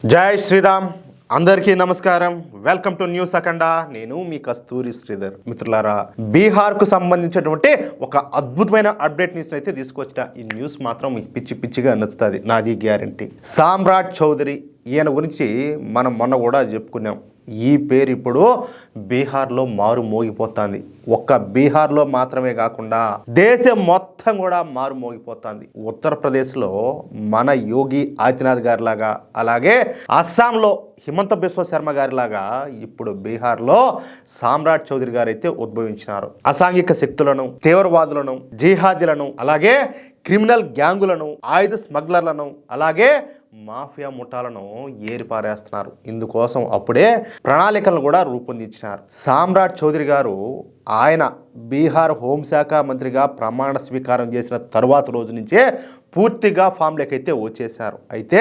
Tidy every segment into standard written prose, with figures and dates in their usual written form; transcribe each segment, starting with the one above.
జై శ్రీరామ్. అందరికీ నమస్కారం. వెల్కమ్ టు న్యూస్ అఖండ. నేను మీ కస్తూరి శ్రీధర్. మిత్రులారా, బీహార్కు సంబంధించినటువంటి ఒక అద్భుతమైన అప్డేట్ న్యూస్ అయితే తీసుకొచ్చిన ఈ న్యూస్ మాత్రం మీకు పిచ్చిగా నచ్చుతుంది, నాది గ్యారంటీ. సామ్రాట్ చౌదరి, ఈయన గురించి మనం మొన్న కూడా చెప్పుకున్నాం. ఈ పేరు ఇప్పుడు బీహార్లో మారు మోగిపోతుంది. ఒక్క బీహార్లో మాత్రమే కాకుండా దేశం మొత్తం కూడా మారు మోగిపోతుంది. ఉత్తరప్రదేశ్లో మన యోగి ఆదిత్యనాథ్ గారిలాగా, అలాగే అస్సాంలో హిమంత బిశ్వ శర్మ గారిలాగా ఇప్పుడు బీహార్లో సామ్రాట్ చౌదరి గారు అయితే ఉద్భవించినారు. అసాంఘిక శక్తులను, తీవ్రవాదులను, జిహాదీలను, అలాగే క్రిమినల్ గ్యాంగులను, ఆయుధ స్మగ్లర్లను, అలాగే మాఫియా ముఠాలను ఏరిపారేస్తున్నారు. ఇందుకోసం అప్పుడే ప్రణాళికలను కూడా రూపొందించినారు. సామ్రాట్ చౌదరి గారు ఆయన బీహార్ హోంశాఖ మంత్రిగా ప్రమాణ స్వీకారం చేసిన తరువాత రోజు నుంచే పూర్తిగా ఫామ్లోకి అయితే వచ్చేశారు. అయితే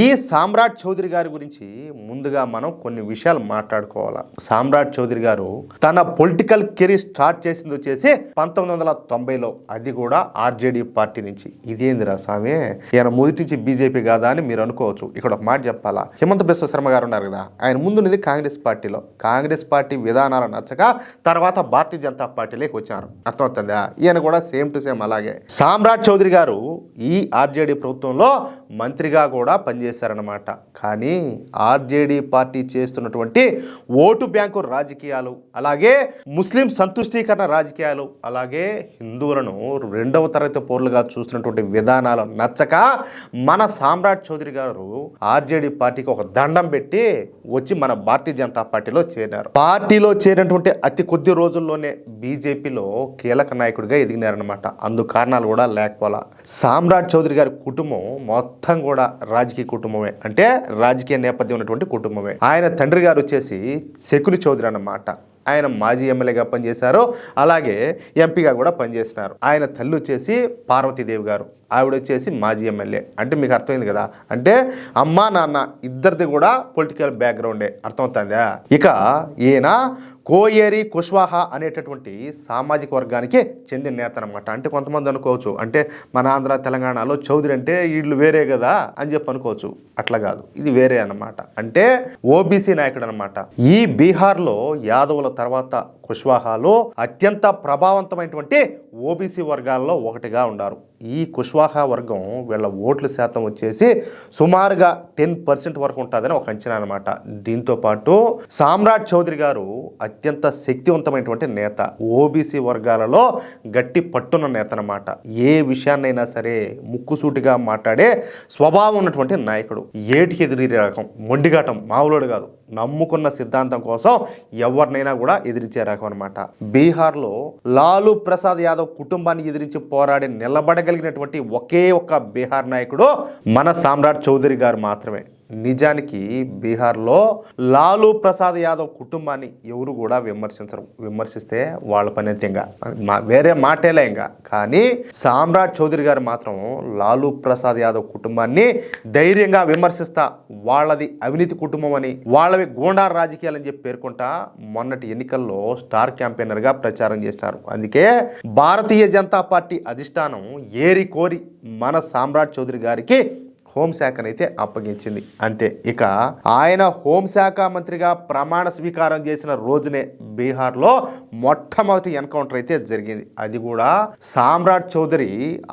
ఈ సామ్రాట్ చౌదరి గారి గురించి ముందుగా మనం కొన్ని విషయాలు మాట్లాడుకోవాలి. సామ్రాట్ చౌదరి గారు తన పొలిటికల్ కెరీర్ స్టార్ట్ చేసింది వచ్చేసి 1990లో, అది కూడా ఆర్జేడీ పార్టీ నుంచి. ఇదేందిరా స్వామి, ఈయన మొదటి నుంచి బీజేపీ కాదా అని మీరు అనుకోవచ్చు. ఇక్కడ ఒక మాట చెప్పాలా, హిమంత బిశ్వ శర్మ గారు ఉన్నారు కదా, ఆయన ముందున్నది కాంగ్రెస్ పార్టీలో. కాంగ్రెస్ పార్టీ విధానాలు నచ్చక తర్వాత భారతీయ జనతా పార్టీలోకి వచ్చారు. అర్థమవుతుందా? ఈయన కూడా సేమ్ టు సేమ్ అలాగే. సామ్రాట్ చౌదరి గారు ఈ ఆర్జేడీ ప్రభుత్వంలో మంత్రిగా కూడా పనిచేశారన్నమాట. కానీ ఆర్జేడీ పార్టీ చేస్తున్నటువంటి ఓటు బ్యాంకు రాజకీయాలు, అలాగే ముస్లిం సంతుష్టీకరణ రాజకీయాలు, అలాగే హిందువులను రెండవ తరగతి పౌరులుగా చూస్తున్నటువంటి విధానాలు నచ్చక మన సామ్రాట్ చౌదరి గారు ఆర్జేడీ పార్టీకి ఒక దండం పెట్టి వచ్చి మన భారతీయ జనతా పార్టీలో చేరారు. పార్టీలో చేరినటువంటి అతి కొద్ది రోజుల్లోనే బీజేపీలో కీలక నాయకుడిగా ఎదిగినారనమాట. అందుకు కారణాలు కూడా లేకపోలా. సామ్రాట్ చౌదరి గారి కుటుంబం మొత్తం కూడా రాజకీయ కుటుంబమే, అంటే రాజకీయ నేపథ్యం ఉన్నటువంటి కుటుంబమే. ఆయన తండ్రి గారు వచ్చేసి శకుని చౌదరి అన్నమాట. ఆయన మాజీ ఎమ్మెల్యేగా పనిచేశారు, అలాగే ఎంపీగా కూడా పనిచేసినారు. ఆయన తల్లి వచ్చేసి పార్వతీదేవి గారు, ఆవిడ వచ్చేసి మాజీ ఎమ్మెల్యే. అంటే మీకు అర్థమైంది కదా, అంటే అమ్మ నాన్న ఇద్దరిది కూడా పొలిటికల్ బ్యాక్గ్రౌండే. అర్థమవుతుందా? ఇక ఈయన కోయేరి కుష్వాహా అనేటటువంటి సామాజిక వర్గానికి చెందిన నేత అనమాట. అంటే కొంతమంది అనుకోవచ్చు, అంటే మన ఆంధ్ర తెలంగాణలో చౌదరి అంటే వీళ్ళు వేరే కదా అని చెప్పి అనుకోవచ్చు. అట్లా కాదు, ఇది వేరే అన్నమాట. అంటే ఓబీసీ నాయకుడు అనమాట. ఈ బీహార్లో యాదవుల తర్వాత కుష్వాహాలో అత్యంత ప్రభావవంతమైనటువంటి ఓబీసీ వర్గాల్లో ఒకటిగా ఉన్నారు. ఈ కుష్వాహా వర్గం వీళ్ళ ఓట్ల శాతం వచ్చేసి సుమారుగా 10% వరకు ఉంటుందని ఒక అంచనా అనమాట. దీంతోపాటు సామ్రాట్ చౌదరి గారు అత్యంత శక్తివంతమైనటువంటి నేత, ఓబీసీ వర్గాలలో గట్టి పట్టున్న నేత అనమాట. ఏ విషయాన్నైనా సరే ముక్కుసూటిగా మాట్లాడే స్వభావం ఉన్నటువంటి నాయకుడు. ఏటికి ఎదిరి రకం, మొండిఘాటం, మామూలుడు కాదు. నమ్ముకున్న సిద్ధాంతం కోసం ఎవరినైనా కూడా ఎదిరించే రకం అనమాట. బీహార్లో లాలూ ప్రసాద్ యాదవ్ కుటుంబాన్ని ఎదిరించి పోరాడి నిలబడగలిగినటువంటి ఒకే ఒక్క బీహార్ నాయకుడు మన సామ్రాట్ చౌదరి గారు మాత్రమే. నిజానికి బీహార్లో లాలూ ప్రసాద్ యాదవ్ కుటుంబాన్ని ఎవరు కూడా విమర్శించరు. విమర్శిస్తే వాళ్ళ పని అయితే ఇంకా వేరే మాటేలే ఇంకా. కానీ సామ్రాట్ చౌదరి గారు మాత్రం లాలూ ప్రసాద్ యాదవ్ కుటుంబాన్ని ధైర్యంగా విమర్శిస్తా, వాళ్ళది అవినీతి కుటుంబం అని, వాళ్ళవి గూండా రాజకీయాలని చెప్పి పేర్కొంటా మొన్నటి ఎన్నికల్లో స్టార్ క్యాంపెయినర్గా ప్రచారం చేసినారు. అందుకే భారతీయ జనతా పార్టీ అధిష్టానం ఏరి కోరి మన సామ్రాట్ చౌదరి గారికి హోంశాఖనైతే అప్పగించింది. అంతే. ఇక ఆయన హోంశాఖ మంత్రిగా ప్రమాణ స్వీకారం చేసిన రోజునే బీహార్లో మొట్టమొదటి ఎన్కౌంటర్ అయితే జరిగింది. అది కూడా సామ్రాట్ చౌదరి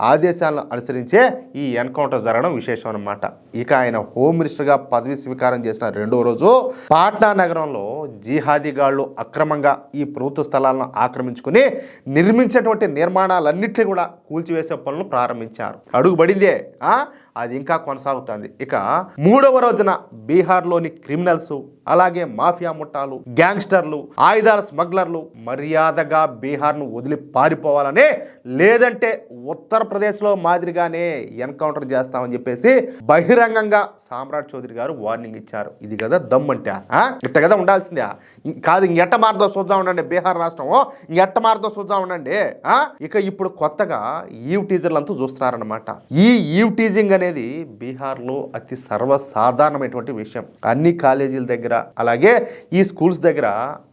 ఆదేశాలను అనుసరించే ఈ ఎన్కౌంటర్ జరగడం విశేషం అన్నమాట. ఇక ఆయన హోమ్ మినిస్టర్గా పదవి స్వీకారం చేసిన రెండో రోజు పాట్నా నగరంలో జిహాదీగాళ్లు అక్రమంగా ఈ ప్రభుత్వ స్థలాలను ఆక్రమించుకుని నిర్మించినటువంటి నిర్మాణాలన్నింటినీ కూడా కూల్చివేసే పనులు ప్రారంభించారు. అడుగుబడిందే, అది ఇంకా కొనసాగుతుంది. ఇక మూడవ రోజున బీహార్లోని క్రిమినల్స్, అలాగే మాఫియా ముఠాలు, గ్యాంగ్స్టర్లు, ఆయుధాల స్మగ్లర్లు మర్యాదగా బీహార్ను వదిలి పారిపోవాలని, లేదంటే ఉత్తరప్రదేశ్లో మాదిరిగానే ఎన్కౌంటర్ చేస్తామని చెప్పేసి బహిరంగంగా సామ్రాట్ చౌదరి గారు వార్నింగ్ ఇచ్చారు. ఇది కదా దమ్మంటే, ఇట్ట కదా ఉండాల్సిందే. కాదు, ఇంకెట్ట మార్దో చూద్దాం ఉండండి బీహార్ రాష్ట్రం, ఇంకెట్ట మార్దో చూద్దాం ఉండండి. ఇక ఇప్పుడు కొత్తగా ఈవ్ టీజర్లు అంతా చూస్తున్నారనమాట. ఈ ఈవ్ టీజింగ్ అనేది బీహార్లో అతి సర్వసాధారణమైనటువంటి విషయం. అన్ని కాలేజీల దగ్గర, అలాగే ఈ స్కూల్స్ దగ్గర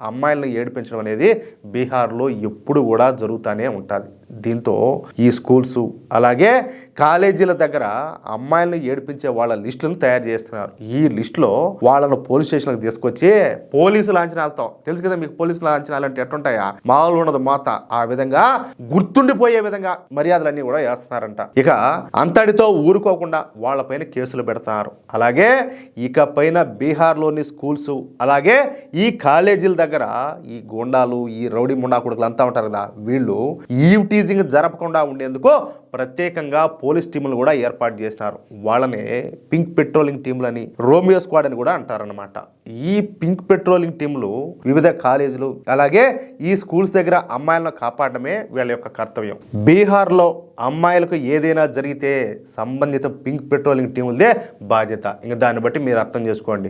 అమ్మాయిలను ఏడిపించడం అనేది బీహార్లో ఎప్పుడు కూడా జరుగుతూనే ఉంటుంది. దీంతో ఈ స్కూల్స్ అలాగే కాలేజీల దగ్గర అమ్మాయిలను ఏడిపించే వాళ్ళ లిస్టులను తయారు చేస్తున్నారు. ఈ లిస్టులో వాళ్ళను పోలీస్ స్టేషన్లకు తీసుకొచ్చి పోలీసు లాంఛనాలతో, తెలుసు కదా మీకు పోలీసు లాంఛనాలు అంటే ఎట్టుంటాయా, మామూలు ఉండదు మోత, ఆ విధంగా గుర్తుండిపోయే విధంగా మర్యాదలన్నీ కూడా వేస్తున్నారంట. ఇక అంతటితో ఊరుకోకుండా వాళ్ళపైన కేసులు పెడతారు. అలాగే ఇకపైన బీహార్లోని స్కూల్స్ అలాగే ఈ కాలేజీల దగ్గర ఈ గూండాలు, ఈ రౌడీ ముండా కొడుకులు అంతా ఉంటారు కదా, వీళ్ళు ఈవ్ టీజింగ్ జరపకుండా ఉండేందుకు ప్రత్యేకంగా పోలీస్ టీములు కూడా ఏర్పాటు చేసినారు. వాళ్ళనే పింక్ పెట్రోలింగ్ టీములని, రోమియో స్క్వాడ్ అని కూడా అంటారనమాట. ఈ పింక్ పెట్రోలింగ్ టీములు వివిధ కాలేజీలు అలాగే ఈ స్కూల్స్ దగ్గర అమ్మాయిలను కాపాడమే వీళ్ళ యొక్క కర్తవ్యం. బీహార్లో అమ్మాయిలకు ఏదైనా జరిగితే సంబంధిత పింక్ పెట్రోలింగ్ టీములదే బాధ్యత. ఇంకా దాన్ని బట్టి మీరు అర్థం చేసుకోండి.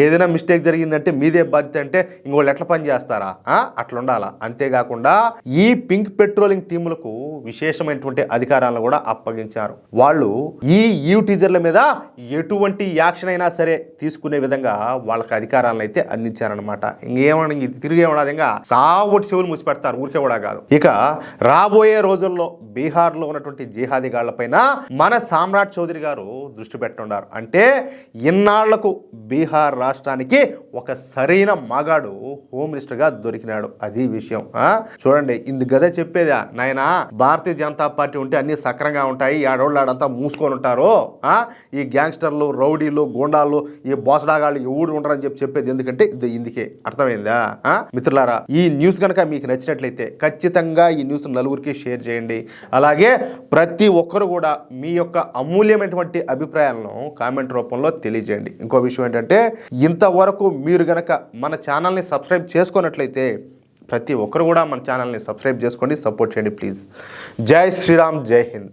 ఏదైనా మిస్టేక్ జరిగిందంటే మీదే బాధ్యత అంటే ఇంకోళ్ళు ఎట్లా పని చేస్తారా? అట్లా ఉండాలా. అంతేకాకుండా ఈ పింక్ పెట్రోలింగ్ టీములకు విశేషమైనటువంటి అధికారాలను కూడా అప్పగించారు. వాళ్ళు ఈ ఈవ్ టీజర్ల మీద ఎటువంటి యాక్షన్ అయినా సరే తీసుకునే విధంగా వాళ్ళకి అధికారాలను అయితే అందించారనమాట. ఇంకేమన్నా తిరిగి ఏమన్నది ఇంకా సావొట్టి చెవులు మూసిపెడతారు, ఊరికే కూడా కాదు. ఇక రాబోయే రోజుల్లో బీహార్లో ఉన్నటువంటి జిహాదీగాళ్లపైన మన సామ్రాట్ చౌదరి గారు దృష్టి పెట్టున్నారు. అంటే ఇన్నాళ్లకు బీహార్ రాష్ట్రానికి ఒక సరైన మగాడు హోమ్ మినిస్టర్గా దొరికినాడు. అది విషయం. చూడండి, ఇందుకు గదే చెప్పేదా నాయనా, భారతీయ జనతా పార్టీ ఉంటే అన్ని సక్రంగా ఉంటాయి, ఆడోళ్ళాడంతా మూసుకొని ఉంటారు, ఈ గ్యాంగ్స్టర్లు, రౌడీలు, గోండాలు, ఈ బోసడాగాళ్ళు ఎవడు ఉంటారని చెప్పేది ఎందుకంటే ఇందుకే. అర్థమైందా మిత్రులారా? ఈ న్యూస్ కనుక మీకు నచ్చినట్లయితే ఖచ్చితంగా ఈ న్యూస్ నలుగురికి షేర్ చేయండి. అలాగే ప్రతి ఒక్కరు కూడా మీ యొక్క అమూల్యమైనటువంటి అభిప్రాయాలను కామెంట్ రూపంలో తెలియజేయండి. ఇంకో విషయం ఏంటంటే, ఇంతవరకు మీరు గనక మన ఛానల్ని సబ్స్క్రైబ్ చేసుకున్నట్లయితే ప్రతి ఒక్కరు కూడా మన ఛానల్ని సబ్స్క్రైబ్ చేసుకోండి, సపోర్ట్ చేయండి ప్లీజ్. జై శ్రీరామ్, జై హింద్.